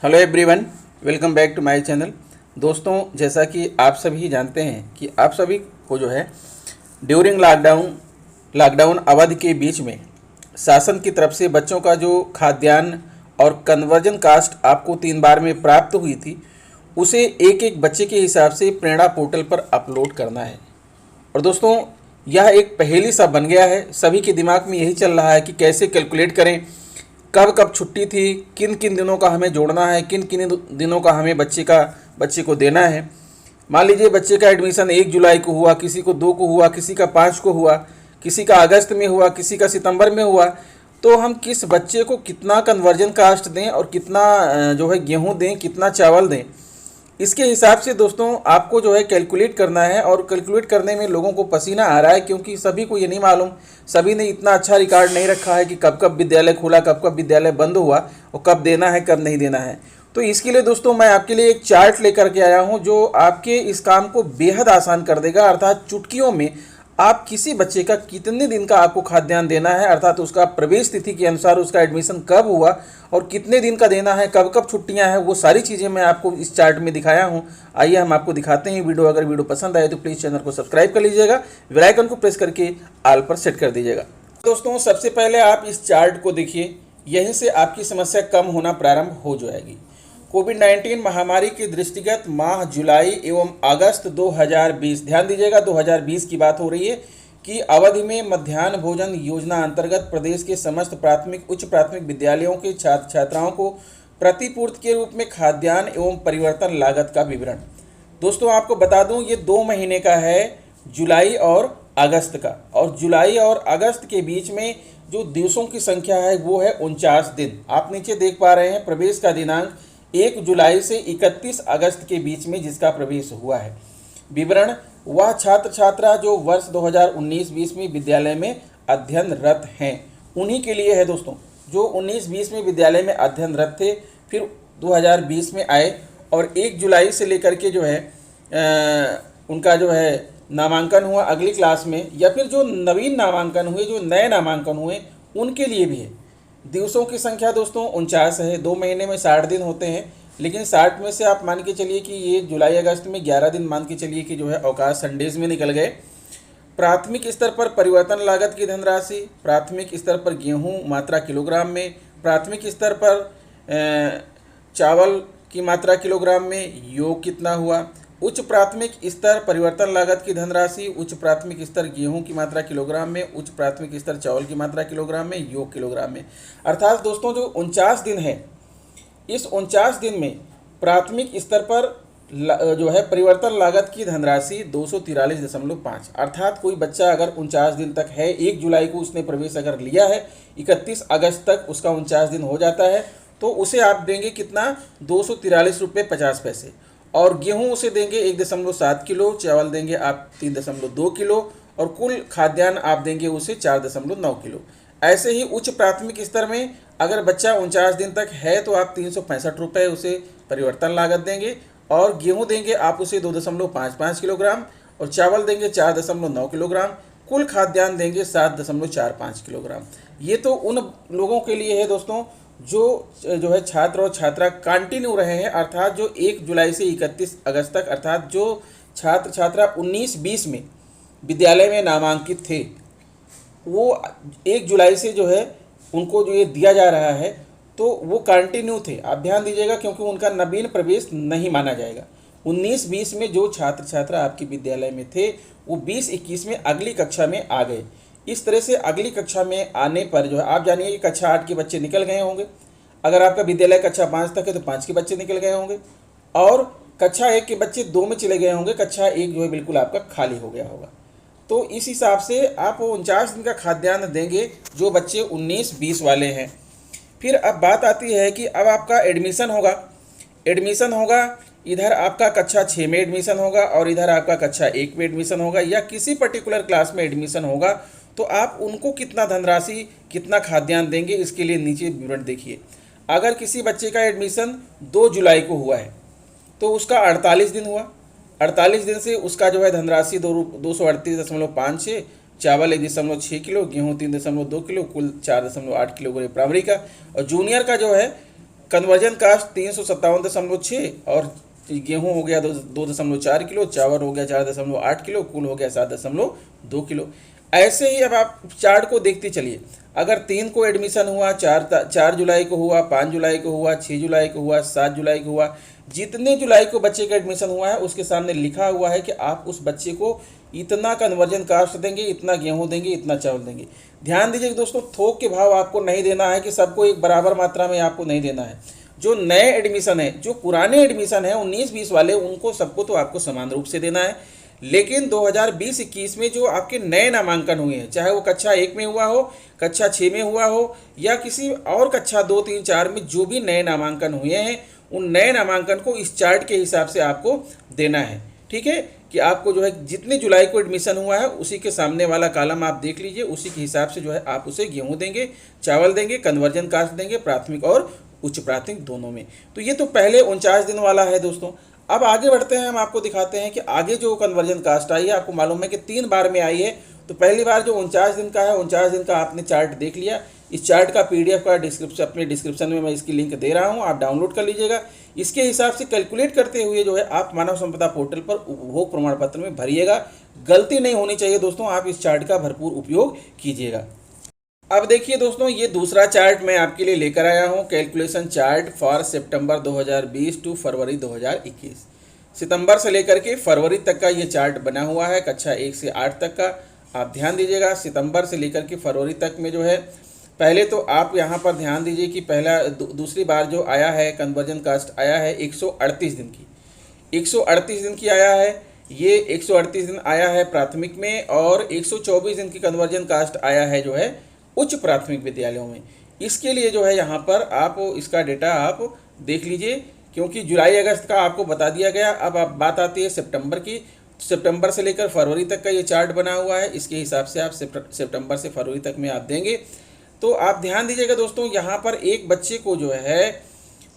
Hello everyone, welcome back to my channel. दोस्तों, जैसा कि आप सभी जानते हैं कि आप सभी को जो है ड्यूरिंग लॉकडाउन अवधि के बीच में शासन की तरफ से बच्चों का जो खाद्यान्न और कन्वर्जन कास्ट आपको 3 बार में प्राप्त हुई थी, उसे एक एक बच्चे के हिसाब से प्रेरणा पोर्टल पर अपलोड करना है। और दोस्तों, यह एक पहेली सा बन गया है। सभी के दिमाग में यही चल रहा है कि कैसे कैलकुलेट करें, कब कब छुट्टी थी, किन किन दिनों का हमें जोड़ना है, किन किन दिनों का हमें बच्चे को देना है। मान लीजिए बच्चे का एडमिशन 1 जुलाई को हुआ, किसी को 2 को हुआ, किसी का 5 को हुआ, किसी का अगस्त में हुआ, किसी का सितंबर में हुआ। तो हम किस बच्चे को कितना कन्वर्जन कास्ट दें और कितना जो है गेहूं दें, कितना चावल दें, इसके हिसाब से दोस्तों आपको जो है कैलकुलेट करना है। और कैलकुलेट करने में लोगों को पसीना आ रहा है, क्योंकि सभी को ये नहीं मालूम, सभी ने इतना अच्छा रिकॉर्ड नहीं रखा है कि कब कब विद्यालय खुला, कब कब विद्यालय बंद हुआ और कब देना है, कब नहीं देना है। तो इसके लिए दोस्तों मैं आपके लिए एक चार्ट लेकर के आया हूँ जो आपके इस काम को बेहद आसान कर देगा। अर्थात चुटकियों में आप किसी बच्चे का कितने दिन का आपको खाद्यान्न देना है, अर्थात उसका प्रवेश तिथि के अनुसार उसका एडमिशन कब हुआ और कितने दिन का देना है, कब कब छुट्टियां हैं, वो सारी चीज़ें मैं आपको इस चार्ट में दिखाया हूं। आइए हम आपको दिखाते हैं वीडियो। अगर वीडियो पसंद आए तो प्लीज़ चैनल को सब्सक्राइब कर लीजिएगा, बेल आइकन को प्रेस करके ऑल पर सेट कर दीजिएगा। दोस्तों, सबसे पहले आप इस चार्ट को देखिए, यहीं से आपकी समस्या कम होना प्रारंभ हो जाएगी। कोविड-19 महामारी के दृष्टिगत माह जुलाई एवं अगस्त 2020, ध्यान दीजिएगा 2020 की बात हो रही है, कि अवधि में मध्याह्न भोजन योजना अंतर्गत प्रदेश के समस्त प्राथमिक उच्च प्राथमिक विद्यालयों के छात्र छात्राओं को प्रतिपूर्ति के रूप में खाद्यान्न एवं परिवर्तन लागत का विवरण। दोस्तों आपको बता दूं, ये 2 महीने का है, जुलाई और अगस्त का। और जुलाई और अगस्त के बीच में जो दिवसों की संख्या है वो है 49 दिन। आप नीचे देख पा रहे हैं प्रवेश का दिनांक 1 जुलाई से 31 अगस्त के बीच में जिसका प्रवेश हुआ है। विवरण: वह छात्र छात्रा जो वर्ष 2019-20 में विद्यालय में अध्ययनरत हैं, उन्हीं के लिए है दोस्तों। जो 19-20 में विद्यालय में अध्ययनरत थे, फिर 2020 में आए और 1 जुलाई से लेकर के जो है उनका जो है नामांकन हुआ अगली क्लास में, या फिर जो नवीन नामांकन हुए, जो नए नामांकन हुए, उनके लिए भी है। दिवसों की संख्या दोस्तों 49 है। 2 महीने में 60 दिन होते हैं, लेकिन 60 में से आप मान के चलिए कि ये जुलाई अगस्त में 11 दिन मान के चलिए कि जो है अवकाश संडेज में निकल गए। प्राथमिक स्तर पर परिवर्तन लागत की धनराशि, प्राथमिक स्तर पर गेहूं मात्रा किलोग्राम में, प्राथमिक स्तर पर चावल की मात्रा किलोग्राम में, योग कितना हुआ। उच्च प्राथमिक स्तर परिवर्तन लागत की धनराशि, उच्च प्राथमिक स्तर गेहूं की मात्रा किलोग्राम में, उच्च प्राथमिक स्तर चावल की मात्रा किलोग्राम में, योग किलोग्राम में। अर्थात दोस्तों जो 49 दिन है, इस 49 दिन में प्राथमिक स्तर पर जो है परिवर्तन लागत की धनराशि 243.5। अर्थात कोई बच्चा अगर 49 दिन तक है, 1 जुलाई को उसने प्रवेश अगर लिया है, 31 अगस्त तक उसका 49 दिन हो जाता है, तो उसे आप देंगे कितना, 243 रुपये 50 पैसे। और गेहूं उसे देंगे 1.7 किलो, चावल देंगे आप 3.2 किलो, और कुल खाद्यान्न आप देंगे उसे 4.9 किलो। ऐसे ही उच्च प्राथमिक स्तर में अगर बच्चा 49 दिन तक है तो आप 365 रुपये उसे परिवर्तन लागत देंगे, और गेहूं देंगे आप उसे 2.55 किलोग्राम, और चावल देंगे 4.9 किलोग्राम, कुल खाद्यान्न देंगे 7.45 किलोग्राम। ये तो उन लोगों के लिए है दोस्तों जो है छात्र और छात्रा कंटिन्यू रहे हैं, अर्थात जो 1 जुलाई से 31 अगस्त तक, अर्थात जो छात्र छात्रा 19-20 में विद्यालय में नामांकित थे, वो 1 जुलाई से जो है उनको जो ये दिया जा रहा है तो वो कंटिन्यू थे। आप ध्यान दीजिएगा, क्योंकि उनका नवीन प्रवेश नहीं माना जाएगा। 19-20 में जो छात्र छात्रा आपके विद्यालय में थे, वो 20-21 में अगली कक्षा में आ गए। इस तरह से अगली कक्षा में आने पर जो है आप जानिए कि कक्षा 8 के बच्चे निकल गए होंगे। अगर आपका विद्यालय कक्षा 5 तक है तो 5 के बच्चे निकल गए होंगे, और कक्षा 1 के बच्चे 2 में चले गए होंगे, कक्षा 1 जो है बिल्कुल आपका खाली हो गया होगा। तो इस हिसाब से आप 49 दिन का खाद्यान्न देंगे जो बच्चे 19-20 वाले हैं। फिर अब बात आती है कि अब आपका एडमिशन होगा, इधर आपका कक्षा 6 में एडमिशन होगा और इधर आपका कक्षा 1 में एडमिशन होगा, या किसी पर्टिकुलर क्लास में एडमिशन होगा, तो आप उनको कितना धनराशि, कितना खाद्यान्न देंगे, इसके लिए नीचे विवरण देखिए। अगर किसी बच्चे का एडमिशन 2 जुलाई को हुआ है तो उसका 48 दिन हुआ। 48 दिन से उसका जो है धनराशि 238.56, चावल 1.6 किलो, गेहूँ 3.2 किलो, कुल 4.8 किलो प्राइमरी का। और जूनियर का जो है कन्वर्जन कास्ट 357.6 और गेहूं हो गया 2.4 किलो, चावल हो गया 4.8 किलो, कुल हो गया 7.2 किलो। ऐसे ही अब आप चार्ट को देखते चलिए। अगर 3 को एडमिशन हुआ, 4 जुलाई को हुआ, 5 जुलाई को हुआ, 6 जुलाई को हुआ, 7 जुलाई को हुआ, जितने जुलाई को बच्चे का एडमिशन हुआ है उसके सामने लिखा हुआ है कि आप उस बच्चे को इतना कन्वर्जन कास्ट देंगे, इतना गेहूं देंगे, इतना चावल देंगे। ध्यान दीजिए दोस्तों, थोक के भाव आपको नहीं देना है कि सबको एक बराबर मात्रा में आपको नहीं देना है। जो नए एडमिशन है, जो पुराने एडमिशन है 19-20 वाले, उनको सबको तो आपको समान रूप से देना है। लेकिन 2020-21 में जो आपके नए नामांकन हुए हैं, चाहे वो कक्षा 1 में हुआ हो, कक्षा 6 में हुआ हो या किसी और कक्षा 2, 3, 4 में जो भी नए नामांकन हुए हैं, उन नए नामांकन को इस चार्ट के हिसाब से आपको देना है। ठीक है, कि आपको जो है जितने जुलाई को एडमिशन हुआ है उसी के सामने वाला कॉलम आप देख लीजिए, उसी के हिसाब से जो है आप उसे गेहूं देंगे, चावल देंगे, कन्वर्जन कास्ट देंगे, प्राथमिक और उच्च प्राथमिक दोनों में। तो ये तो पहले 49 दिन वाला है दोस्तों। अब आगे बढ़ते हैं, हम आपको दिखाते हैं कि आगे जो कन्वर्जन कास्ट आई है, आपको मालूम है कि 3 बार में आई है। तो पहली बार जो 49 दिन का है, 49 दिन का आपने चार्ट देख लिया। इस चार्ट का PDF का अपने डिस्क्रिप्शन में मैं इसकी लिंक दे रहा हूँ, आप डाउनलोड कर लीजिएगा। इसके हिसाब से कैलकुलेट करते हुए जो है आप मानव संपदा पोर्टल पर उपभोग प्रमाण पत्र में भरिएगा। गलती नहीं होनी चाहिए दोस्तों, आप इस चार्ट का भरपूर उपयोग कीजिएगा। अब देखिए दोस्तों, ये दूसरा चार्ट मैं आपके लिए लेकर आया हूँ, calculation chart for September 2020 to February 2021। सितंबर से लेकर के फरवरी तक का ये चार्ट बना हुआ है, कक्षा 1 से 8 तक का। आप ध्यान दीजिएगा, सितंबर से लेकर के फरवरी तक में जो है, पहले तो आप यहाँ पर ध्यान दीजिए कि पहला दूसरी बार जो आया है कन्वर्जन कास्ट आया है 138 दिन की, 138 दिन की आया है। ये 138 दिन आया है प्राथमिक में, और 124 दिन की कन्वर्जन कास्ट आया है जो है उच्च प्राथमिक विद्यालयों में। इसके लिए जो है यहाँ पर आप इसका डेटा आप देख लीजिए, क्योंकि जुलाई अगस्त का आपको बता दिया गया। अब बात आती है सितंबर की। सितंबर से लेकर फरवरी तक का ये चार्ट बना हुआ है, इसके हिसाब से आप सितंबर से फरवरी तक में आप देंगे। तो आप ध्यान दीजिएगा दोस्तों, यहाँ पर एक बच्चे को जो है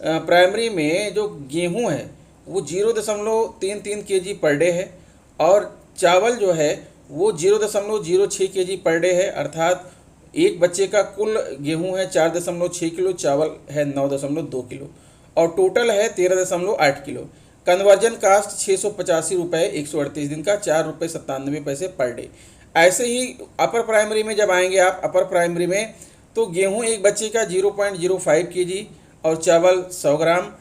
प्राइमरी में जो गेहूँ है वो 0.33 kg पर डे है, और चावल जो है वो 0.06 kg पर डे है। अर्थात एक बच्चे का कुल गेहूं है 4.6 किलो, चावल है 9.2 किलो, और टोटल है 13.8 किलो। कन्वर्जन कास्ट 685 रुपये 138 दिन का, 4 रुपये 97 पैसे पर डे। ऐसे ही अपर प्राइमरी में जब आएंगे आप, अपर प्राइमरी में तो गेहूं एक बच्चे का 0.05 kg और चावल 100 ग्राम,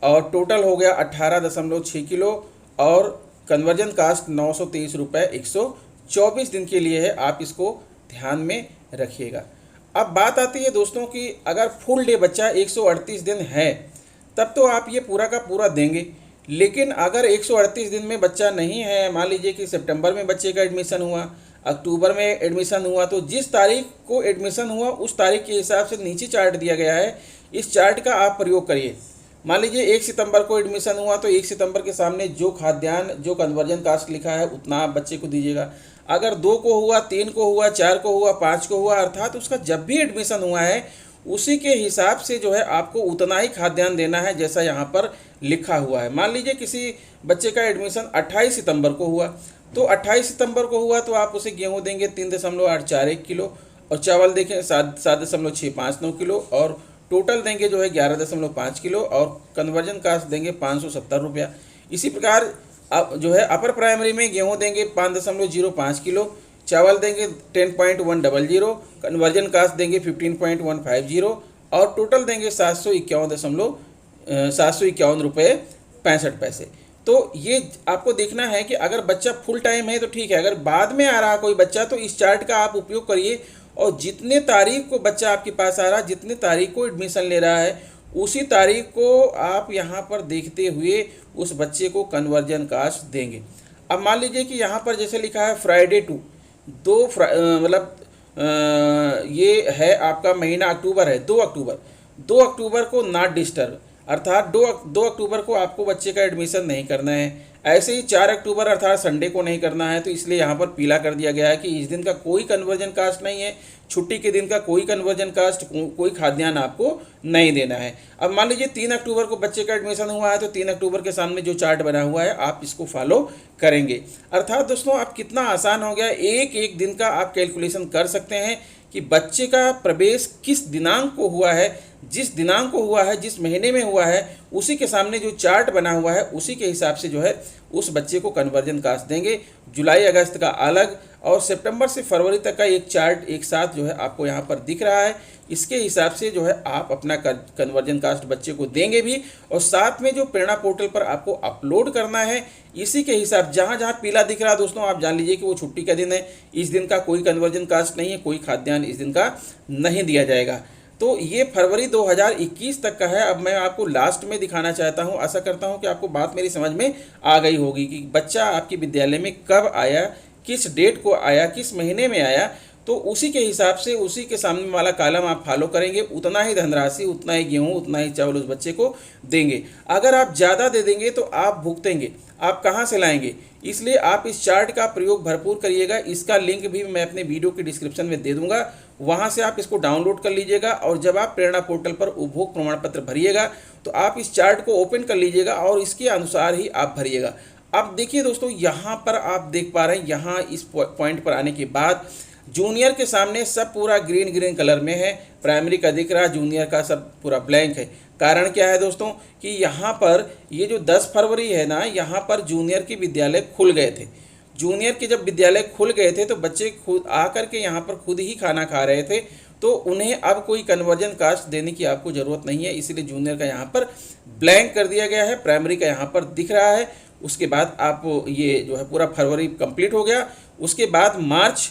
और टोटल हो गया 18.6 किलो, और कन्वर्जन कास्ट 923 रुपये 124 दिन के लिए है। आप इसको ध्यान में रखिएगा। अब बात आती है दोस्तों कि अगर फुल डे बच्चा 138 दिन है तब तो आप ये पूरा का पूरा देंगे। लेकिन अगर 138 दिन में बच्चा नहीं है, मान लीजिए कि सितंबर में बच्चे का एडमिशन हुआ, अक्टूबर में एडमिशन हुआ, तो जिस तारीख को एडमिशन हुआ उस तारीख के हिसाब से नीचे चार्ट दिया गया है, इस चार्ट का आप प्रयोग करिए। मान लीजिए 1 सितंबर को एडमिशन हुआ तो 1 सितंबर के सामने जो खाद्यान्न, जो कन्वर्जन कास्ट लिखा है उतना आप बच्चे को दीजिएगा। अगर 2 को हुआ, 3 को हुआ, 4 को हुआ, 5 को हुआ, अर्थात उसका जब भी एडमिशन हुआ है उसी के हिसाब से जो है आपको उतना ही खाद्यान्न देना है जैसा यहाँ पर लिखा हुआ है। मान लीजिए किसी बच्चे का एडमिशन 28 सितंबर को हुआ, तो 28 सितंबर को हुआ तो आप उसे गेहूँ देंगे 3.841 किलो, और चावल देखें 7.659 किलो, और टोटल देंगे जो है 11.5 किलो, और कन्वर्जन कास्ट देंगे 570 रुपया। इसी प्रकार अब जो है अपर प्राइमरी में गेहूँ देंगे 5.05 किलो, चावल देंगे 10.100, कन्वर्जन कास्ट देंगे 15.150, और टोटल देंगे 751 रुपये 65 पैसे। तो ये आपको देखना है कि अगर बच्चा फुल टाइम है तो ठीक है, अगर बाद में आ रहा कोई बच्चा तो इस चार्ट का आप उपयोग करिए, और जितने तारीख को बच्चा आपके पास आ रहा है, जितने तारीख को एडमिशन ले रहा है, उसी तारीख को आप यहाँ पर देखते हुए उस बच्चे को कन्वर्जन कास्ट देंगे। अब मान लीजिए कि यहाँ पर जैसे लिखा है फ्राइडे टू ये है आपका महीना अक्टूबर है, 2 अक्टूबर को नॉट डिस्टर्ब, अर्थात 2 अक्टूबर को आपको बच्चे का एडमिशन नहीं करना है। ऐसे ही 4 अक्टूबर अर्थात संडे को नहीं करना है, तो इसलिए यहाँ पर पीला कर दिया गया है कि इस दिन का कोई कन्वर्जन कास्ट नहीं है, छुट्टी के दिन का कोई कन्वर्जन कास्ट, कोई खाद्यान्न आपको नहीं देना है। अब मान लीजिए 3 अक्टूबर को बच्चे का एडमिशन हुआ है, तो 3 अक्टूबर के सामने जो चार्ट बना हुआ है आप इसको फॉलो करेंगे। अर्थात दोस्तों आप कितना आसान हो गया, एक दिन का आप कैलकुलेशन कर सकते हैं कि बच्चे का प्रवेश किस दिनांक को हुआ है, जिस दिनांक को हुआ है, जिस महीने में हुआ है, उसी के सामने जो चार्ट बना हुआ है उसी के हिसाब से जो है उस बच्चे को कन्वर्जन कास्ट देंगे। जुलाई अगस्त का अलग और सितंबर से फरवरी तक का एक चार्ट एक साथ जो है आपको यहाँ पर दिख रहा है। इसके हिसाब से जो है आप अपना कन्वर्जन कास्ट बच्चे को देंगे भी, और साथ में जो प्रेरणा पोर्टल पर आपको अपलोड करना है इसी के हिसाब, जहाँ जहाँ पीला दिख रहा है दोस्तों आप जान लीजिए कि वो छुट्टी का दिन है। इस दिन का कोई कन्वर्जन कास्ट नहीं है, कोई खाद्यान्न इस दिन का नहीं दिया जाएगा। तो ये फरवरी 2021 तक का है। अब मैं आपको लास्ट में दिखाना चाहता हूँ। आशा करता हूँ कि आपको बात मेरी समझ में आ गई होगी कि बच्चा आपके विद्यालय में कब आया, किस डेट को आया, किस महीने में आया, तो उसी के हिसाब से उसी के सामने वाला कॉलम आप फॉलो करेंगे, उतना ही धनराशि, उतना ही गेहूँ, उतना ही चावल उस बच्चे को देंगे। अगर आप ज़्यादा दे देंगे तो आप भुगतेंगे, आप कहाँ से लाएंगे? इसलिए आप इस चार्ट का प्रयोग भरपूर करिएगा। इसका लिंक भी मैं अपने वीडियो के डिस्क्रिप्शन में दे दूंगा, वहाँ से आप इसको डाउनलोड कर लीजिएगा। और जब आप प्रेरणा पोर्टल पर उपभोग प्रमाण पत्र भरिएगा तो आप इस चार्ट को ओपन कर लीजिएगा और इसके अनुसार ही आप भरिएगा। अब देखिए दोस्तों, यहाँ पर आप देख पा रहे हैं, यहाँ इस पॉइंट पर आने के बाद जूनियर के सामने सब पूरा ग्रीन ग्रीन कलर में है, प्राइमरी का दिख रहा है, जूनियर का सब पूरा ब्लैंक है। कारण क्या है दोस्तों कि यहाँ पर ये जो 10 फरवरी है ना, यहाँ पर जूनियर के विद्यालय खुल गए थे। जूनियर के जब विद्यालय खुल गए थे तो बच्चे खुद आकर के यहाँ पर खुद ही खाना खा रहे थे, तो उन्हें अब कोई कन्वर्जन कास्ट देने की आपको ज़रूरत नहीं है। इसलिए जूनियर का यहाँ पर ब्लैंक कर दिया गया है, प्राइमरी का यहाँ पर दिख रहा है। उसके बाद आप ये जो है पूरा फरवरी कंप्लीट हो गया। उसके बाद मार्च,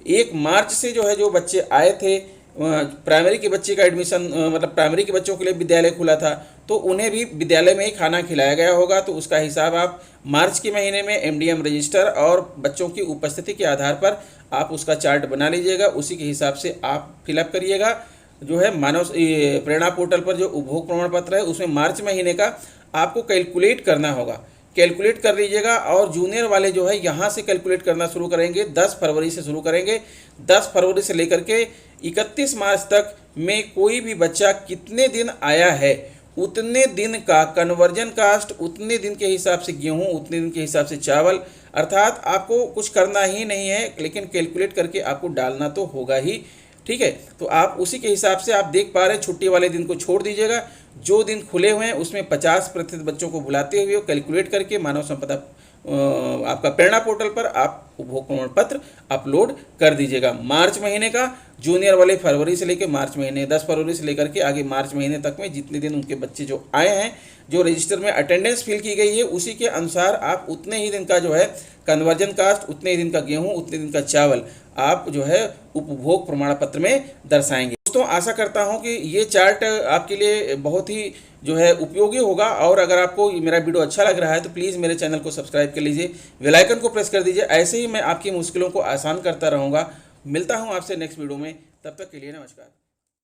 1 मार्च से जो है जो बच्चे आए थे, प्राइमरी के बच्चे का एडमिशन, मतलब प्राइमरी के बच्चों के लिए विद्यालय खुला था, तो उन्हें भी विद्यालय में ही खाना खिलाया गया होगा। तो उसका हिसाब आप मार्च के महीने में एमडीएम रजिस्टर और बच्चों की उपस्थिति के आधार पर आप उसका चार्ट बना लीजिएगा, उसी के हिसाब से आप फिलअप करिएगा। जो है मानव प्रेरणा पोर्टल पर जो उपभोग प्रमाण पत्र है उसमें मार्च महीने का आपको कैलकुलेट करना होगा, कैलकुलेट कर लीजिएगा। और जूनियर वाले जो है यहाँ से कैलकुलेट करना शुरू करेंगे, 10 फरवरी से शुरू करेंगे। 10 फरवरी से लेकर के 31 मार्च तक में कोई भी बच्चा कितने दिन आया है उतने दिन का कन्वर्जन कास्ट, उतने दिन के हिसाब से गेहूँ, उतने दिन के हिसाब से चावल, अर्थात आपको कुछ करना ही नहीं है, लेकिन कैलकुलेट करके आपको डालना तो होगा ही। ठीक है, तो आप उसी के हिसाब से आप देख पा रहे हैं, छुट्टी वाले दिन को छोड़ दीजिएगा। जो दिन खुले हुए हैं उसमें 50% बच्चों को बुलाते हुए कैलकुलेट करके मानव संपदा आपका प्रेरणा पोर्टल पर आप उपभोग प्रमाण पत्र अपलोड कर दीजिएगा। मार्च महीने का जूनियर वाले फरवरी से लेकर मार्च महीने, 10 फरवरी से लेकर के आगे मार्च महीने तक में जितने दिन उनके बच्चे जो आए हैं, जो रजिस्टर में अटेंडेंस फिल की गई है, उसी के अनुसार आप उतने ही दिन का जो है कन्वर्जन कास्ट, उतने ही दिन का गेहूँ, उतने दिन का चावल आप जो है उपभोग प्रमाण पत्र में दर्शाएंगे। दोस्तों आशा करता हूं कि ये चार्ट आपके लिए बहुत ही जो है उपयोगी होगा। और अगर आपको मेरा वीडियो अच्छा लग रहा है तो प्लीज़ मेरे चैनल को सब्सक्राइब कर लीजिए, बेल आइकन को प्रेस कर दीजिए। ऐसे ही मैं आपकी मुश्किलों को आसान करता रहूँगा। मिलता हूँ आपसे नेक्स्ट वीडियो में, तब तक के लिए नमस्कार।